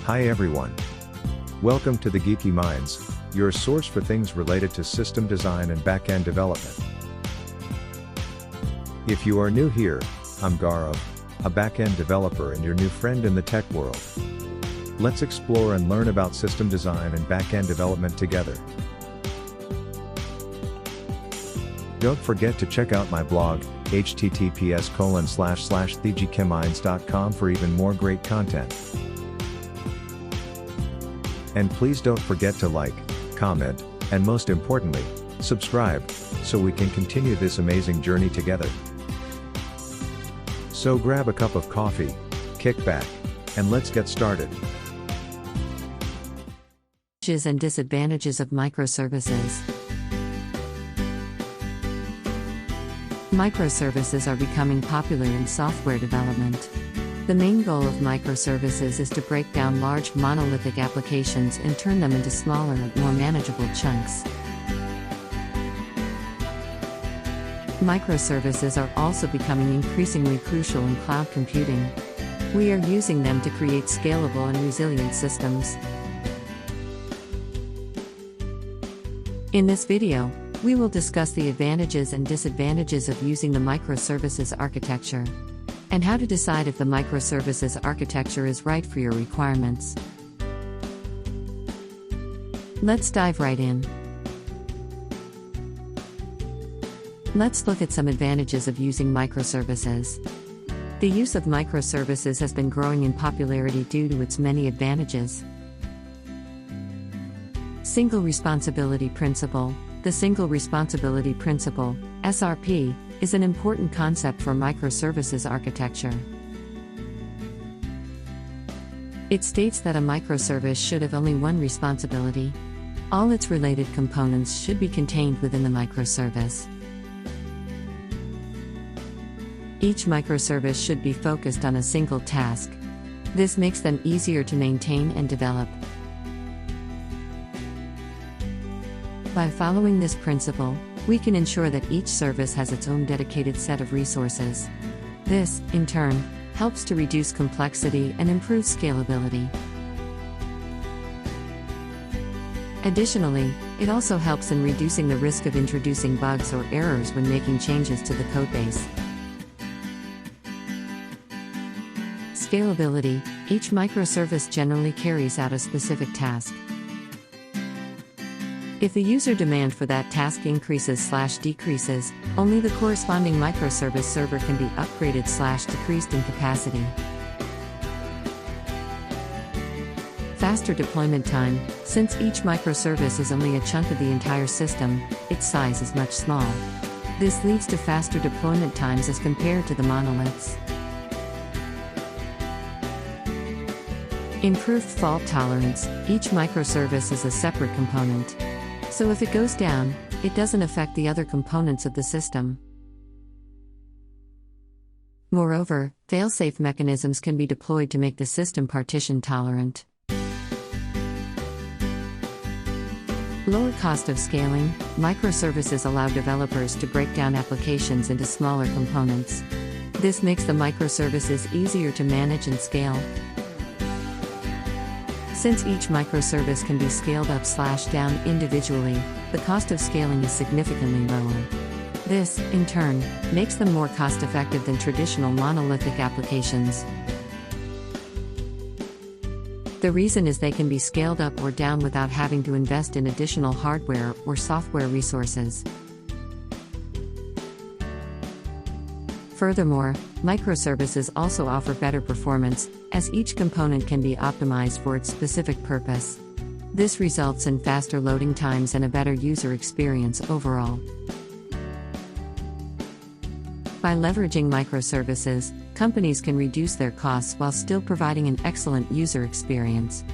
Hi everyone. Welcome to the Geeky Minds, your source for things related to system design and back-end development. If you are new here, I'm Gourav, a back-end developer and your new friend in the tech world. Let's explore and learn about system design and back-end development together. Don't forget to check out my blog, https://thegkminds.com for even more great content. And please don't forget to like, comment, and most importantly, subscribe, so we can continue this amazing journey together. So grab a cup of coffee, kick back, and let's get started. Advantages and disadvantages of microservices. Microservices are becoming popular in software development. The main goal of microservices is to break down large monolithic applications and turn them into smaller, more manageable chunks. Microservices are also becoming increasingly crucial in cloud computing. We are using them to create scalable and resilient systems. In this video, we will discuss the advantages and disadvantages of using the microservices architecture, and how to decide if the microservices architecture is right for your requirements. Let's dive right in. Let's look at some advantages of using microservices. The use of microservices has been growing in popularity due to its many advantages. Single Responsibility Principle. The Single Responsibility Principle, SRP, is an important concept for microservices architecture. It states that a microservice should have only one responsibility. All its related components should be contained within the microservice. Each microservice should be focused on a single task. This makes them easier to maintain and develop. By following this principle, we can ensure that each service has its own dedicated set of resources. This, in turn, helps to reduce complexity and improve scalability. Additionally, it also helps in reducing the risk of introducing bugs or errors when making changes to the codebase. Scalability. Each microservice generally carries out a specific task. If the user demand for that task increases/decreases, only the corresponding microservice server can be upgraded/decreased in capacity. Faster deployment time. Since each microservice is only a chunk of the entire system, its size is much small. This leads to faster deployment times as compared to the monoliths. Improved fault tolerance. Each microservice is a separate component. So if it goes down, it doesn't affect the other components of the system. Moreover, fail-safe mechanisms can be deployed to make the system partition tolerant. Lower cost of scaling. Microservices allow developers to break down applications into smaller components. This makes the microservices easier to manage and scale. Since each microservice can be scaled up/down individually, the cost of scaling is significantly lower. This, in turn, makes them more cost-effective than traditional monolithic applications. The reason is they can be scaled up or down without having to invest in additional hardware or software resources. Furthermore, microservices also offer better performance, as each component can be optimized for its specific purpose. This results in faster loading times and a better user experience overall. By leveraging microservices, companies can reduce their costs while still providing an excellent user experience.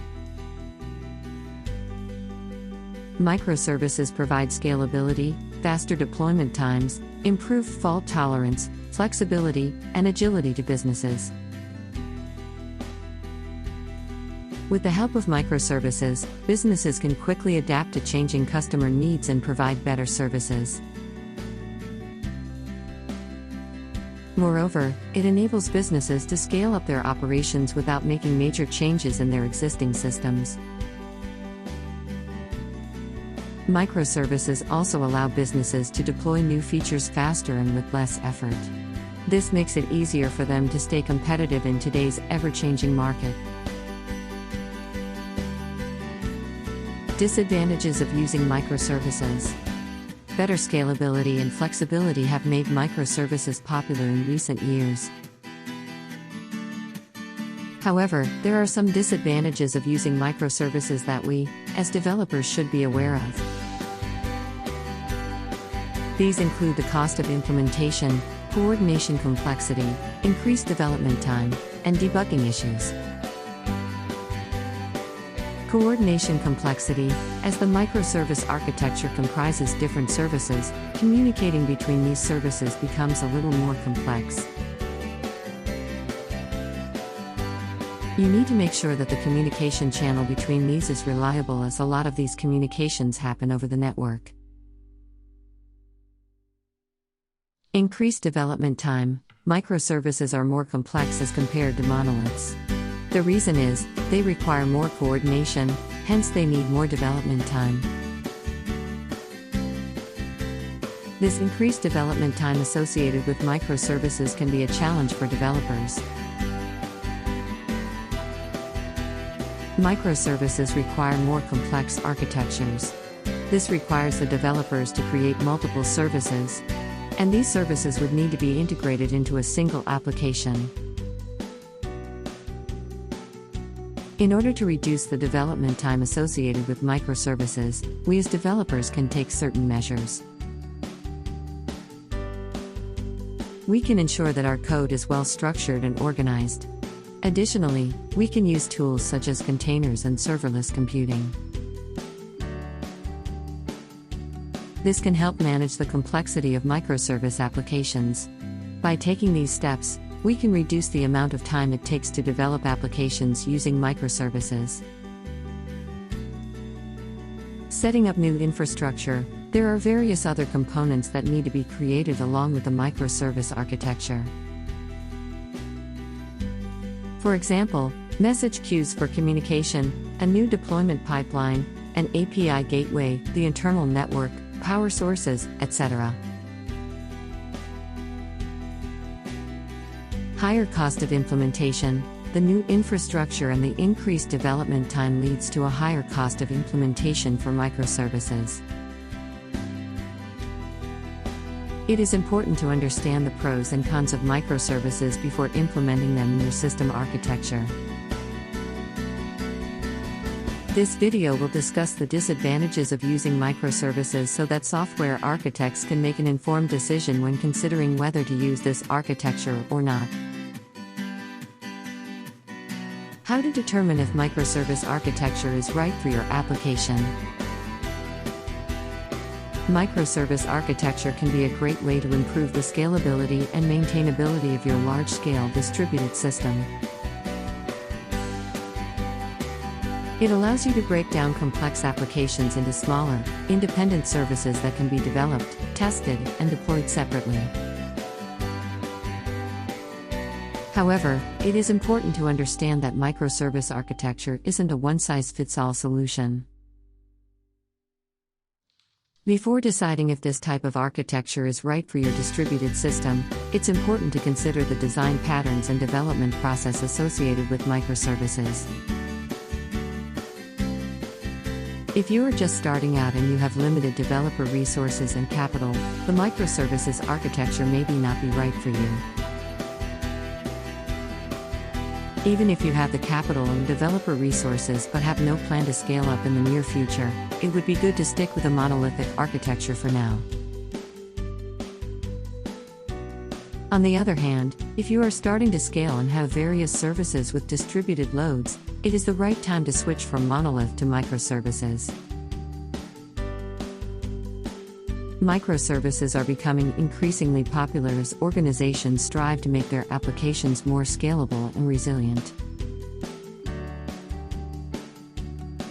Microservices provide scalability, faster deployment times, improved fault tolerance, flexibility, and agility to businesses. With the help of microservices, businesses can quickly adapt to changing customer needs and provide better services. Moreover, it enables businesses to scale up their operations without making major changes in their existing systems. Microservices also allow businesses to deploy new features faster and with less effort. This makes it easier for them to stay competitive in today's ever-changing market. Disadvantages of using microservices. Better scalability and flexibility have made microservices popular in recent years. However, there are some disadvantages of using microservices that we, as developers, should be aware of. These include the cost of implementation, coordination complexity, increased development time, and debugging issues. Coordination complexity. As the microservice architecture comprises different services, communicating between these services becomes a little more complex. You need to make sure that the communication channel between these is reliable, as a lot of these communications happen over the network. Increased development time. Microservices are more complex as compared to monoliths. The reason is, they require more coordination, hence they need more development time. This increased development time associated with microservices can be a challenge for developers. Microservices require more complex architectures. This requires the developers to create multiple services, and these services would need to be integrated into a single application. In order to reduce the development time associated with microservices, we as developers can take certain measures. We can ensure that our code is well structured and organized. Additionally, we can use tools such as containers and serverless computing. This can help manage the complexity of microservice applications. By taking these steps, we can reduce the amount of time it takes to develop applications using microservices. Setting up new infrastructure. There are various other components that need to be created along with the microservice architecture. For example, message queues for communication, a new deployment pipeline, an API gateway, the internal network, power sources, etc. Higher cost of implementation. The new infrastructure and the increased development time leads to a higher cost of implementation for microservices. It is important to understand the pros and cons of microservices before implementing them in your system architecture. This video will discuss the disadvantages of using microservices so that software architects can make an informed decision when considering whether to use this architecture or not. How to determine if microservice architecture is right for your application. Microservice architecture can be a great way to improve the scalability and maintainability of your large-scale distributed system. It allows you to break down complex applications into smaller, independent services that can be developed, tested, and deployed separately. However, it is important to understand that microservice architecture isn't a one-size-fits-all solution. Before deciding if this type of architecture is right for your distributed system, it's important to consider the design patterns and development process associated with microservices. If you are just starting out and you have limited developer resources and capital, the microservices architecture may not be right for you. Even if you have the capital and developer resources but have no plan to scale up in the near future, it would be good to stick with a monolithic architecture for now. On the other hand, if you are starting to scale and have various services with distributed loads, it is the right time to switch from monolith to microservices. Microservices are becoming increasingly popular as organizations strive to make their applications more scalable and resilient.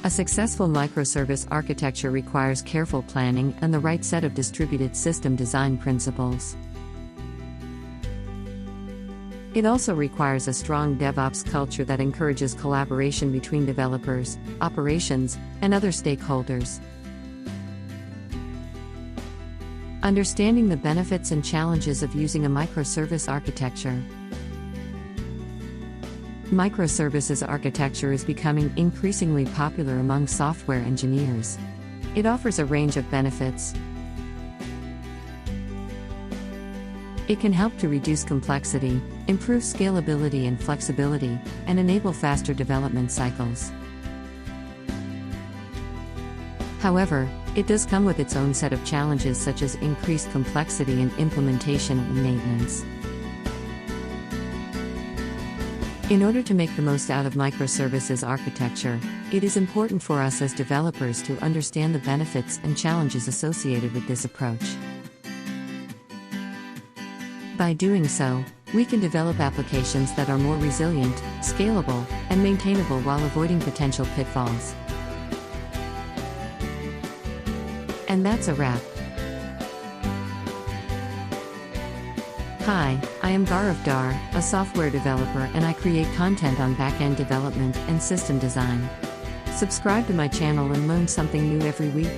A successful microservice architecture requires careful planning and the right set of distributed system design principles. It also requires a strong DevOps culture that encourages collaboration between developers, operations, and other stakeholders. Understanding the benefits and challenges of using a microservice architecture. Microservices architecture is becoming increasingly popular among software engineers. It offers a range of benefits. It can help to reduce complexity, improve scalability and flexibility, and enable faster development cycles. However, it does come with its own set of challenges such as increased complexity in implementation and maintenance. In order to make the most out of microservices architecture, it is important for us as developers to understand the benefits and challenges associated with this approach. By doing so, we can develop applications that are more resilient, scalable, and maintainable while avoiding potential pitfalls. And that's a wrap. Hi, I am Gourav Dhar, a software developer, and I create content on back-end development and system design. Subscribe to my channel and learn something new every week.